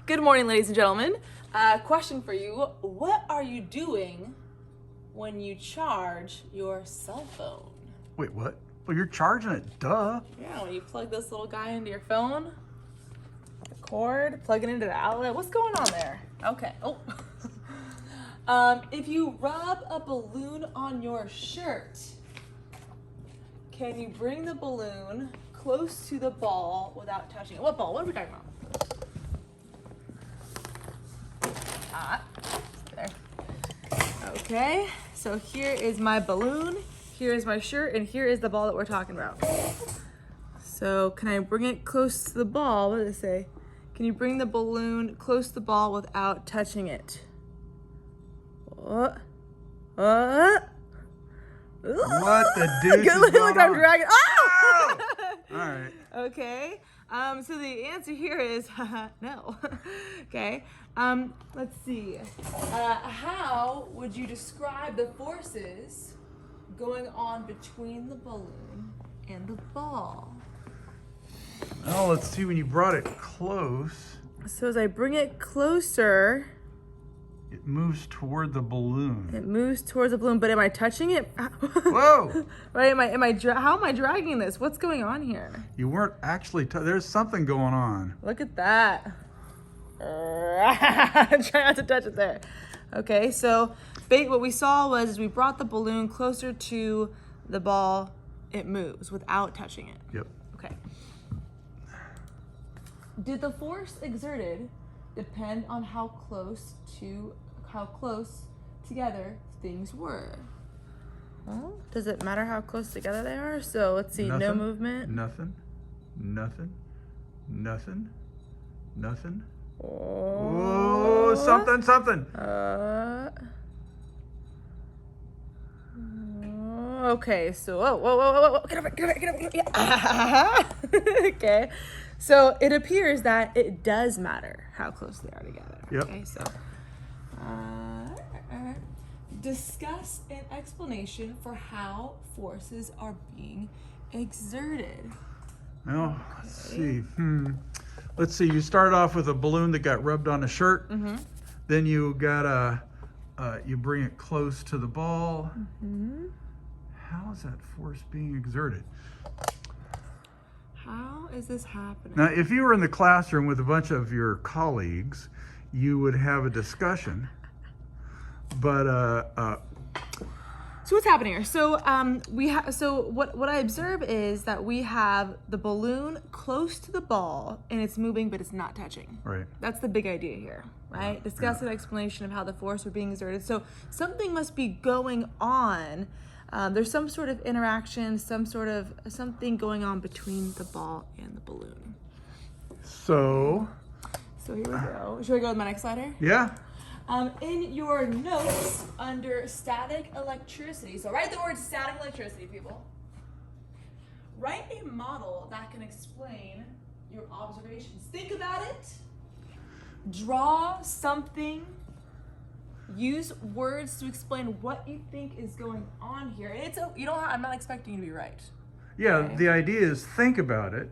Good morning, ladies and gentlemen. Question for you. What are you doing when you charge your cell phone? Wait, what? Well, you're charging it, duh. Yeah, when you plug this little guy into your phone, the cord, plug it into the outlet. What's going on there? Okay. Oh. If you rub a balloon on your shirt, can you bring the balloon close to the ball without touching it? What ball? What are we talking about? There. Okay, so here is my balloon, here is my shirt, and here is the ball that we're talking about. So can I bring it close to the ball? What does it say? Can you bring the balloon close to the ball without touching it? What? What the deuce is Look, going I'm on? dragging. Oh! All right. Okay. So the answer here is no. Okay. Let's see. How would you describe the forces going on between the balloon and the ball? Well, let's see. When you brought it close, So as I bring it closer, it moves toward the balloon. it moves towards the balloon. But am I touching it? Whoa! Right? How am I dragging this? What's going on here? You weren't actually. There's something going on. Look at that. Try not to touch it there. Okay, so what we saw was as we brought the balloon closer to the ball, it moves without touching it. Yep. Okay. Did the force exerted depend on how close together things were? Well, does it matter how close together they are? So let's see, no Nothing, movement. Nothing. Nothing. Nothing. Nothing. Oh, Oh, something, something. Okay, so whoa, get over, yeah. Okay, so it appears that it does matter how close they are together. Yep. Okay, so discuss an explanation for how forces are being exerted. Well, let's see. Let's see. You started off with a balloon that got rubbed on a shirt. Mm-hmm. Then you got you bring it close to the ball. Mm-hmm. How is that force being exerted? How is this happening? Now, if you were in the classroom with a bunch of your colleagues, you would have a discussion. But So what's happening here? So what I observe is that we have the balloon close to the ball and it's moving, but it's not touching. right. That's the big idea here, right? Discuss an explanation of how the force are being exerted. So something must be going on. There's some sort of interaction, something going on between the ball and the balloon. So So here we go. Should I go with my next slider? yeah. In your notes under static electricity, so write the word static electricity, people. Write a model that can explain your observations. Think about it. Draw something. Use words to explain what you think is going on here. And I'm not expecting you to be right. Yeah. Okay. The idea is think about it,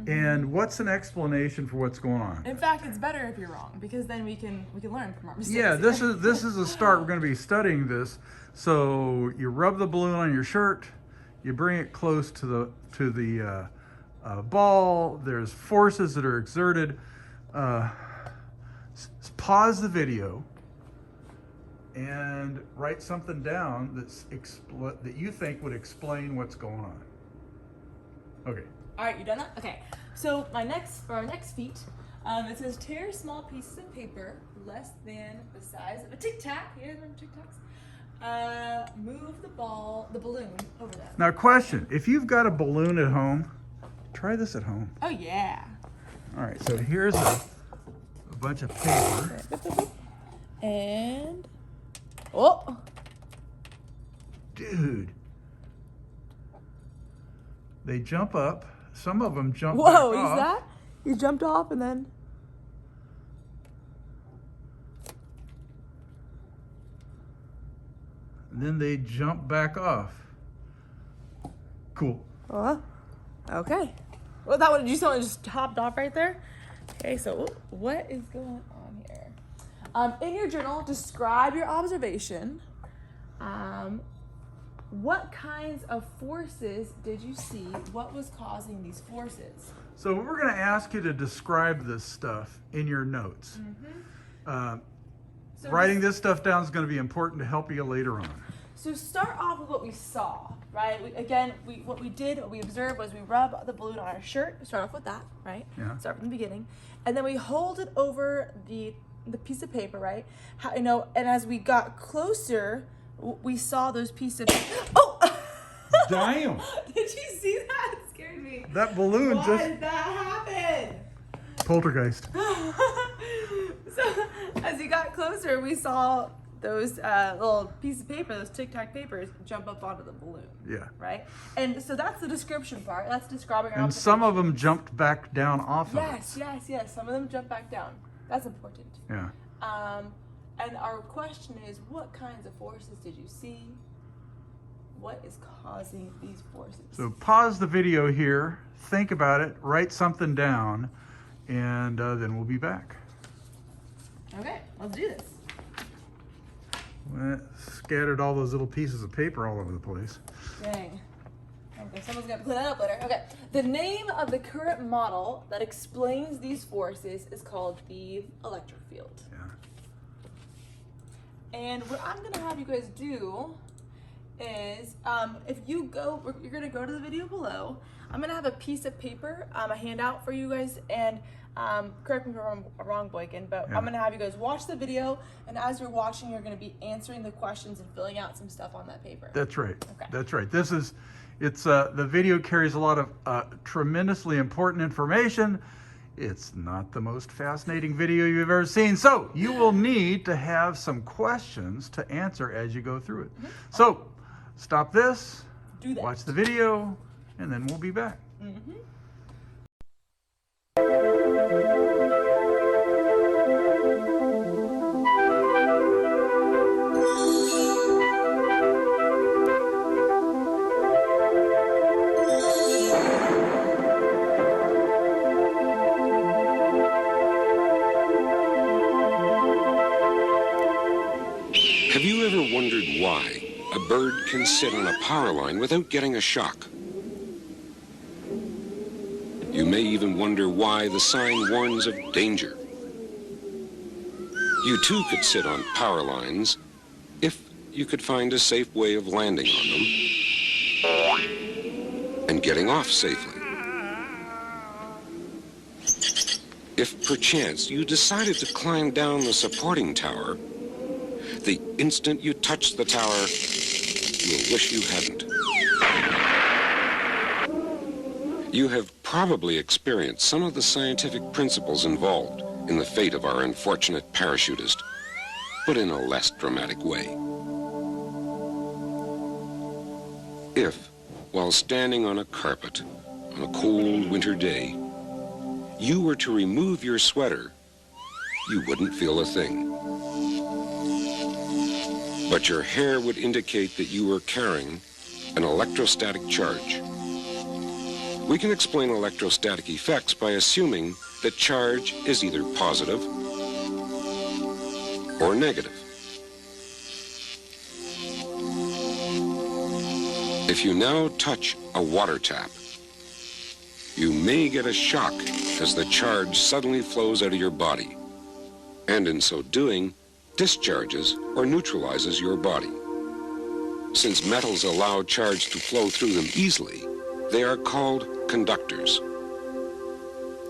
and what's an explanation for what's going on. In fact, it's better if you're wrong because then we can learn from our mistakes. Yeah, this is a start. We're going to be studying this. So you rub the balloon on your shirt, you bring it close to the ball. There's forces that are exerted. Pause the video and write something down that you think would explain what's going on. Okay. All right, you done that? Okay. So for our next feat, it says tear small pieces of paper less than the size of a Tic Tac. You guys remember Tic Tacs? Move the balloon over them. Now, question: if you've got a balloon at home, try this at home. Oh yeah. All right. So here's a bunch of paper. And Dude, they jump up. Some of them jump back whoa! off. Is that? You jumped off and then. And then they jump back off. Cool. Okay. Well, that one, did you someone just hopped off right there? Okay, so what is going on here? In your journal, describe your observation. What kinds of forces did you see? What was causing these forces? So we're going to ask you to describe this stuff in your notes. So Writing this stuff down is going to be important to help you later on. So start off with what we saw, right? What we observed was we rub the balloon on our shirt. Start off with that, right? Yeah. Start from the beginning, and then we hold it over the piece of paper, right? And as we got closer, we saw those pieces of. Oh! Damn! Did you see that? It scared me. That balloon Why just did that happen? poltergeist. So as we got closer, we saw those little pieces of paper, those Tic Tac papers, jump up onto the balloon. Yeah. Right? And so that's the description part. That's describing our And some of them jumped back down off of Yes. Some of them jumped back down. That's important. it. Yeah. And our question is, what kinds of forces did you see? What is causing these forces? So pause the video here, think about it, write something down, and then we'll be back. Okay, let's do this. Scattered all those little pieces of paper all over the place. Dang. Okay, someone's gonna clean that up later. Okay. The name of the current model that explains these forces is called the electric field. Yeah. And what I'm gonna have you guys do is, you're gonna go to the video below. I'm gonna have a piece of paper, a handout for you guys, and correct me if I'm wrong, Boykin, but Yeah. I'm gonna have you guys watch the video, and as you're watching, you're gonna be answering the questions and filling out some stuff on that paper. That's right. Okay. That's right. The video carries a lot of tremendously important information. It's not the most fascinating video you've ever seen. So you will need to have some questions to answer as you go through it. So stop this, Do that. watch the video, and then we'll be back. Have you ever wondered why a bird can sit on a power line without getting a shock? You may even wonder why the sign warns of danger. You too could sit on power lines if you could find a safe way of landing on them and getting off safely. If perchance you decided to climb down the supporting tower, the instant you touch the tower, you'll wish you hadn't. You have probably experienced some of the scientific principles involved in the fate of our unfortunate parachutist, but in a less dramatic way. If, while standing on a carpet on a cold winter day, you were to remove your sweater, you wouldn't feel a thing. But your hair would indicate that you were carrying an electrostatic charge. We can explain electrostatic effects by assuming that charge is either positive or negative. If you now touch a water tap, you may get a shock as the charge suddenly flows out of your body, and in so doing, discharges or neutralizes your body. Since metals allow charge to flow through them easily, they are called conductors.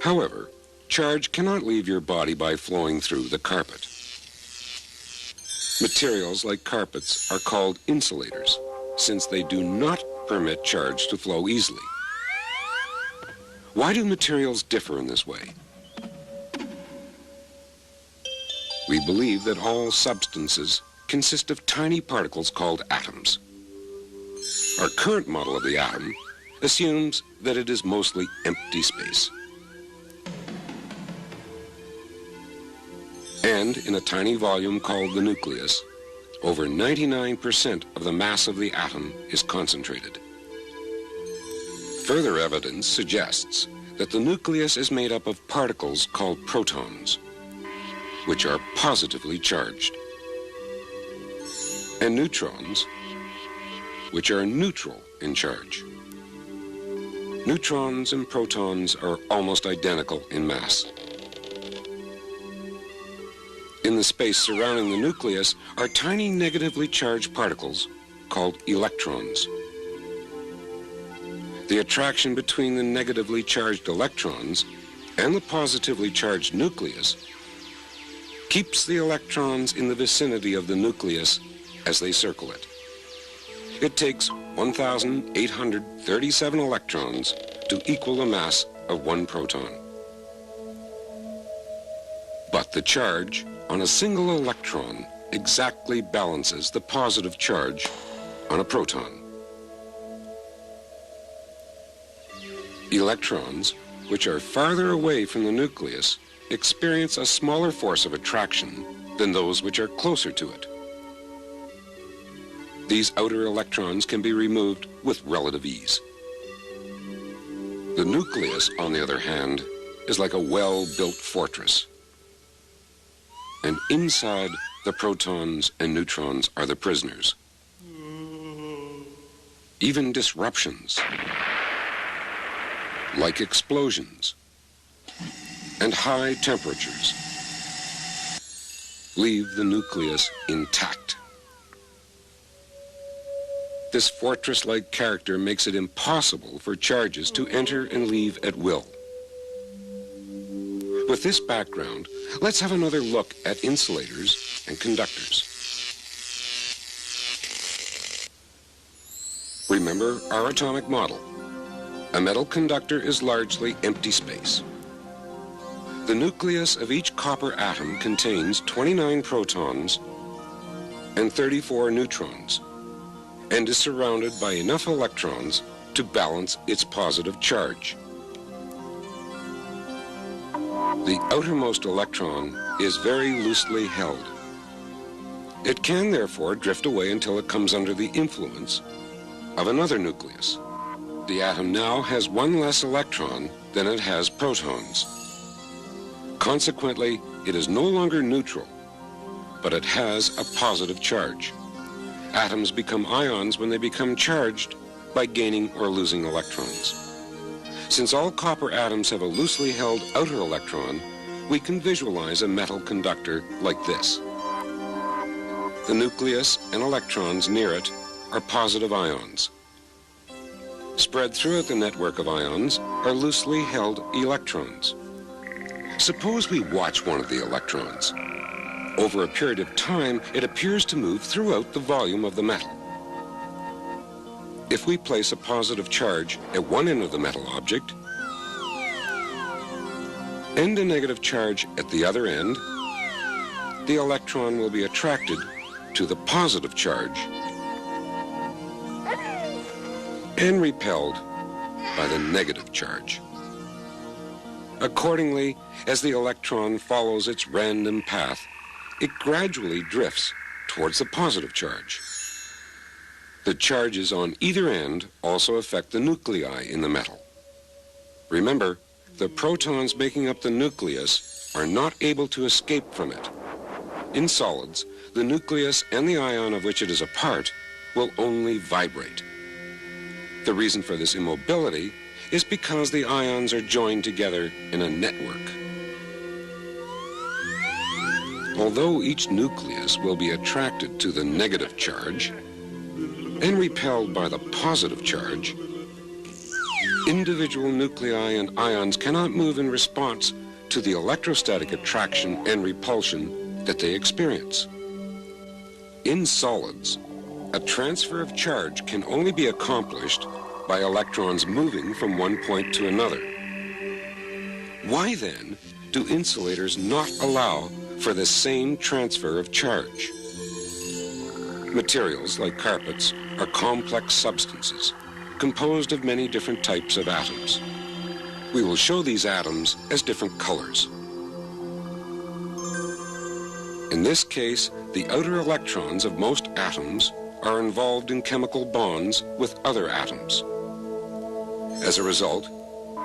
However, charge cannot leave your body by flowing through the carpet. Materials like carpets are called insulators, since they do not permit charge to flow easily. Why do materials differ in this way? We believe that all substances consist of tiny particles called atoms. Our current model of the atom assumes that it is mostly empty space. And in a tiny volume called the nucleus, over 99% of the mass of the atom is concentrated. Further evidence suggests that the nucleus is made up of particles called protons, which are positively charged, and neutrons, which are neutral in charge. Neutrons and protons are almost identical in mass. In the space surrounding the nucleus are tiny negatively charged particles called electrons. The attraction between the negatively charged electrons and the positively charged nucleus keeps the electrons in the vicinity of the nucleus as they circle it. It takes 1,837 electrons to equal the mass of one proton. But the charge on a single electron exactly balances the positive charge on a proton. Electrons, which are farther away from the nucleus, experience a smaller force of attraction than those which are closer to it. These outer electrons can be removed with relative ease. The nucleus, on the other hand, is like a well-built fortress. And inside, the protons and neutrons are the prisoners. Even disruptions, like explosions and high temperatures, leave the nucleus intact. This fortress-like character makes it impossible for charges to enter and leave at will. With this background, let's have another look at insulators and conductors. Remember our atomic model. A metal conductor is largely empty space. The nucleus of each copper atom contains 29 protons and 34 neutrons, and is surrounded by enough electrons to balance its positive charge. The outermost electron is very loosely held. It can therefore drift away until it comes under the influence of another nucleus. The atom now has one less electron than it has protons. Consequently, it is no longer neutral, but it has a positive charge. Atoms become ions when they become charged by gaining or losing electrons. Since all copper atoms have a loosely held outer electron, we can visualize a metal conductor like this. The nucleus and electrons near it are positive ions. Spread throughout the network of ions are loosely held electrons. Suppose we watch one of the electrons. Over a period of time, it appears to move throughout the volume of the metal. If we place a positive charge at one end of the metal object and a negative charge at the other end, the electron will be attracted to the positive charge and repelled by the negative charge. Accordingly, as the electron follows its random path, it gradually drifts towards the positive charge. The charges on either end also affect the nuclei in the metal. Remember, the protons making up the nucleus are not able to escape from it. In solids, the nucleus and the ion of which it is a part will only vibrate. The reason for this immobility is because the ions are joined together in a network. Although each nucleus will be attracted to the negative charge and repelled by the positive charge, individual nuclei and ions cannot move in response to the electrostatic attraction and repulsion that they experience. In solids, a transfer of charge can only be accomplished by electrons moving from one point to another. Why then do insulators not allow for the same transfer of charge? Materials like carpets are complex substances composed of many different types of atoms. We will show these atoms as different colors. In this case, the outer electrons of most atoms are involved in chemical bonds with other atoms. As a result,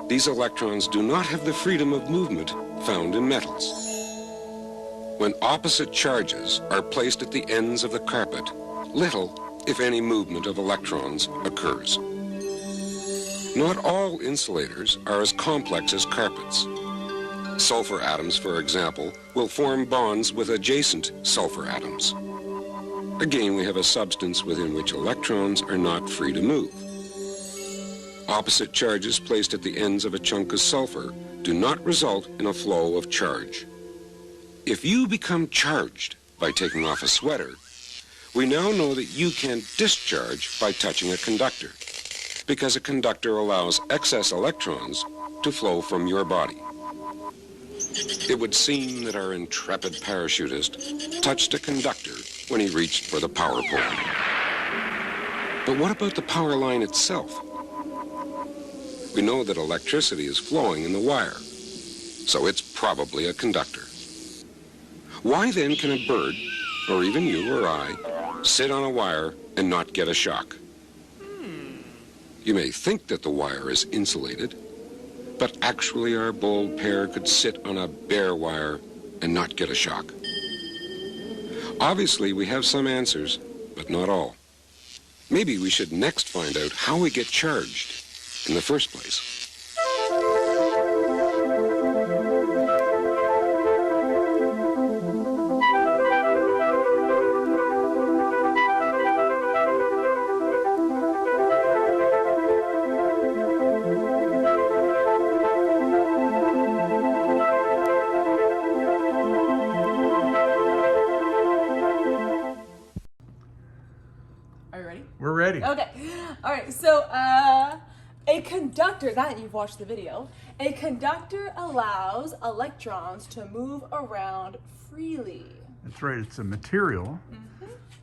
these electrons do not have the freedom of movement found in metals. When opposite charges are placed at the ends of the carpet, little, if any, movement of electrons occurs. Not all insulators are as complex as carpets. Sulfur atoms, for example, will form bonds with adjacent sulfur atoms. Again, we have a substance within which electrons are not free to move. Opposite charges placed at the ends of a chunk of sulfur do not result in a flow of charge. If you become charged by taking off a sweater, we now know that you can discharge by touching a conductor, because a conductor allows excess electrons to flow from your body. It would seem that our intrepid parachutist touched a conductor when he reached for the power pole. But what about the power line itself? We know that electricity is flowing in the wire, so it's probably a conductor. Why then can a bird, or even you or I, sit on a wire and not get a shock? You may think that the wire is insulated, but actually our bold pair could sit on a bare wire and not get a shock. Obviously, we have some answers, but not all. Maybe we should next find out how we get charged in the first place. Are you ready? We're ready. Okay. All right. So, a conductor, that you've watched the video, a conductor allows electrons to move around freely. That's right. It's a material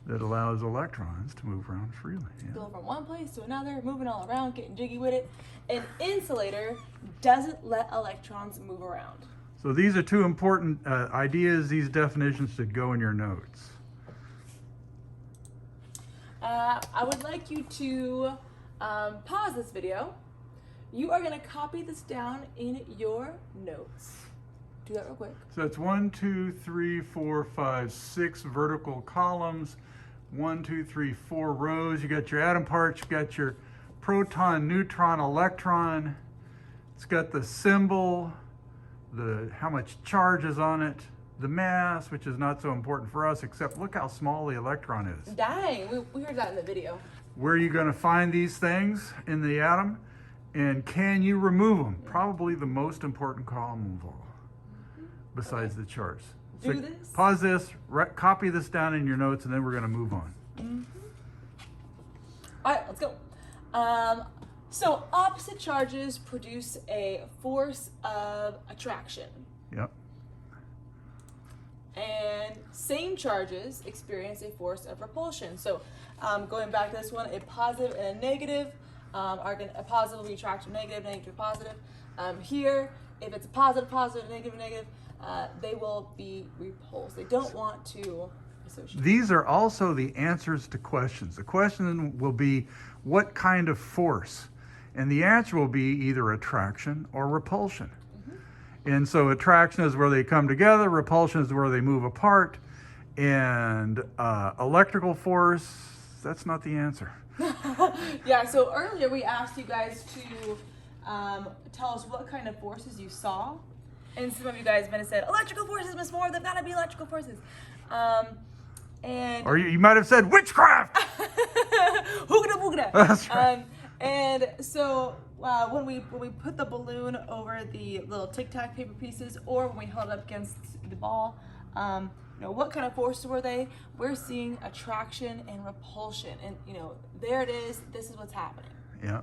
that allows electrons to move around freely. Yeah. Go from one place to another, moving all around, getting jiggy with it. An insulator doesn't let electrons move around. So these are two important ideas, these definitions should go in your notes. I would like you to pause this video. You are going to copy this down in your notes. Do that real quick. So it's 1, 2, 3, 4, 5, 6 vertical columns, 1, 2, 3, 4 rows. You got your atom parts, you got your proton, neutron, electron. It's got the symbol, how much charge is on it, the mass, which is not so important for us, except look how small the electron is. Dang, we heard that in the video. Where are you going to find these things in the atom? And can you remove them? Probably the most important column of all, besides the charge. So Do this. pause this, copy this down in your notes, and then we're going to move on. All right, let's go. So opposite charges produce a force of attraction. Yep. And same charges experience a force of repulsion. So going back to this one, a positive and a negative a positive will be attracted to negative, negative to positive. Here, if it's a positive, positive, negative, negative, they will be repulsed. They don't want to associate. These are also the answers to questions. The question will be, what kind of force? And the answer will be either attraction or repulsion. And so attraction is where they come together, repulsion is where they move apart, and electrical force, that's not the answer. Yeah, so earlier we asked you guys to tell us what kind of forces you saw. And some of you guys might have said, electrical forces, Miss Moore, they've got to be electrical forces. And Or you might have said witchcraft! Hoogada boogada. That's right. And so when we put the balloon over the little Tic Tac paper pieces, or when we held it up against the ball, what kind of forces were they? We're seeing attraction and repulsion, and there it is. This is what's happening. Yeah.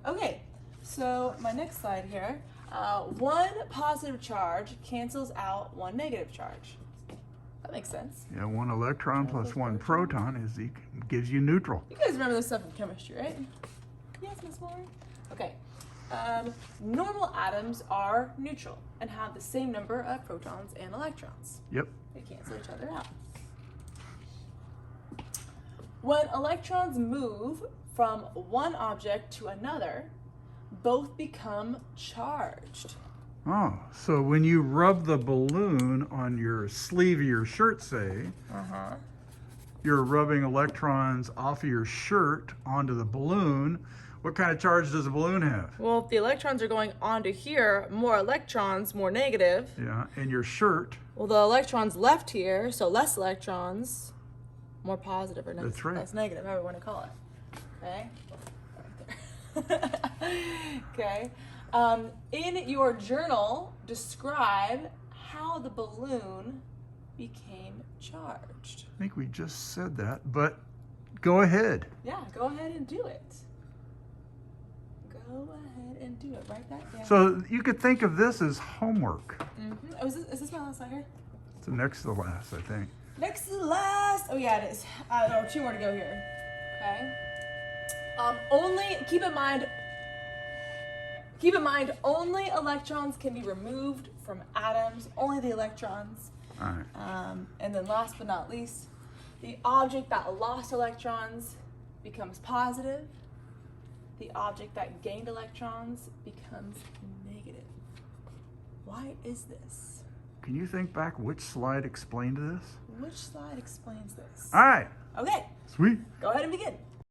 Okay, so my next slide here. One positive charge cancels out one negative charge. That makes sense. Yeah, one electron plus one proton gives you neutral. You guys remember this stuff from chemistry, right? Yes, Miss Moore. Okay. Normal atoms are neutral and have the same number of protons and electrons. Yep. They cancel each other out. When electrons move from one object to another, both become charged. Oh, so when you rub the balloon on your sleeve of your shirt, say, you're rubbing electrons off of your shirt onto the balloon. What kind of charge does the balloon have? Well, if the electrons are going onto here, more electrons, more negative. Yeah, and your shirt. Well, the electrons left here, so less electrons, more positive or That's right. less negative, however you want to call it. Okay? Right there. Okay. In your journal, describe how the balloon became charged. I think we just said that, but go ahead. Yeah, go ahead and do it. Go ahead and do it. Write that down. So you could think of this as homework. Oh, is this my last slide here? It's the next to the last, I think. Next to the last. Oh yeah, it is. There are two more to go here. Okay. Only keep in mind. Only electrons can be removed from atoms. Only the electrons. All right. And then last but not least, the object that lost electrons becomes positive. The object that gained electrons becomes negative. Why is this? Can you think back which slide explained this? Which slide explains this? All right. Okay, Sweet. go ahead and begin.